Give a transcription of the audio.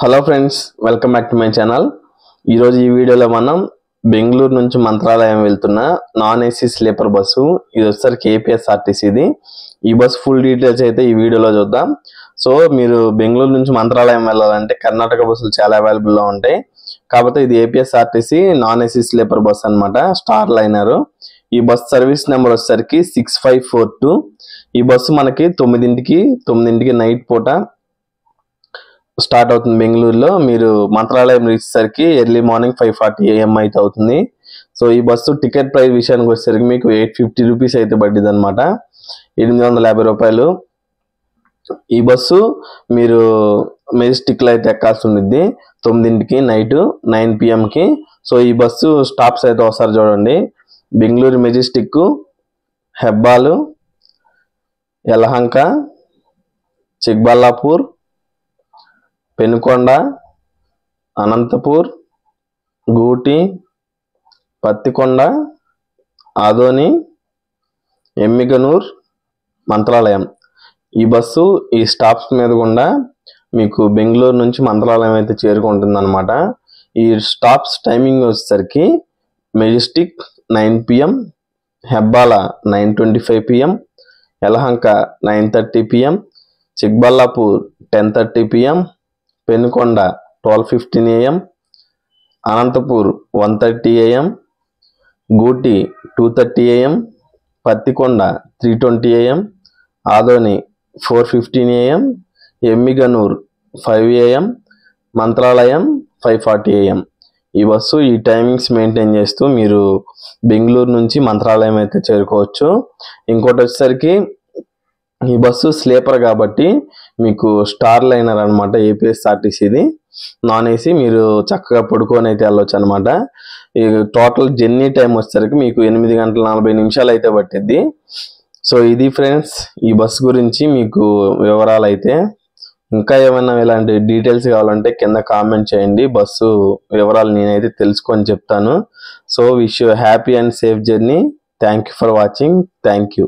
Hello friends, welcome back to my channel. ఈరోజు ఈ వీడియోలో మనం బెంగళూరు నుంచి మంత్రాలయం వెళ్తున్న నాన్ ఏసీ స్లీపర్ బస్సు. ఇది వచ్చేసరికి ఏపీఎస్ఆర్టీసీది. ఈ బస్సు ఫుల్ డీటెయిల్స్ అయితే ఈ వీడియోలో చూద్దాం. సో మీరు బెంగళూరు నుంచి మంత్రాలయం వెళ్ళాలంటే కర్ణాటక బస్సులు చాలా అవైలబుల్లో ఉంటాయి. కాకపోతే ఇది APSRTC non AC sleeper bus అనమాట, స్టార్ లైనర్. ఈ బస్ సర్వీస్ నెంబర్ వచ్చేసరికి 6542. ఈ బస్సు మనకి 9కి నైట్ పూట స్టార్ట్ అవుతుంది బెంగళూరులో. మీరు మంత్రాలయం రీచ్ సరికి ఎర్లీ మార్నింగ్ 5:40 AM అయితే అవుతుంది. సో ఈ బస్సు టికెట్ ప్రైస్ విషయానికి వచ్చేసరికి మీకు 850 రూపీస్ అయితే పడ్డిది అనమాట, 850 రూపాయలు. ఈ బస్సు మీరు మెజెస్టిక్లో అయితే ఎక్కాల్సి ఉండిద్ది 9కి నైట్ 9 PM. సో ఈ బస్సు స్టాప్స్ అయితే ఒకసారి చూడండి. బెంగళూరు మెజెస్టిక్, హెబ్బాలు, యలహంక, చిక్బల్లాపూర్, పెనుకొండ, అనంతపూర్, గూటి, పత్తికొండ, ఆదోని, ఎమ్మిగనూర్, మంత్రాలయం. ఈ బస్సు ఈ స్టాప్స్ మీద గుండా మీకు బెంగళూరు నుంచి మంత్రాలయం అయితే చేరుకుంటుంది అనమాట. ఈ స్టాప్స్ టైమింగ్ వచ్చేసరికి Majestic 9 PM, Hebbal 9:25 PM, Yelahanka 9:30 PM, Chikballapur 10:30 PM, Penukonda 12:15 AM, Anantapur 1:30 AM, గూటి 2:30 AM, Pattikonda 3:20 AM, Adoni 4:15 AM, Emmiganur 5 AM, Mantralayam 5:40 AM. ఈ బస్సు ఈ టైమింగ్స్ మెయింటైన్ చేస్తూ మీరు బెంగళూరు నుంచి మంత్రాలయం అయితే చేరుకోవచ్చు. ఇంకోటి వచ్చేసరికి ఈ బస్సు స్లీపర్ కాబట్టి మీకు స్టార్ లైనర్ అనమాట, ఏపీఎస్ఆర్టీసీది నాన్ ఏసీ. మీరు చక్కగా పడుకొని అయితే వెళ్ళొచ్చు అనమాట. ఈ టోటల్ జర్నీ టైం వచ్చేసరికి మీకు 8 గంటల 40 నిమిషాలు అయితే పట్టిద్ది. సో ఇది ఫ్రెండ్స్ ఈ బస్సు గురించి మీకు వివరాలు అయితే. ఇంకా ఏమైనా ఇలాంటి డీటెయిల్స్ కావాలంటే కింద కామెంట్ చేయండి, బస్సు వివరాలు నేనైతే తెలుసుకొని చెప్తాను. So wish you happy and safe journey. Thank you for watching. Thank you.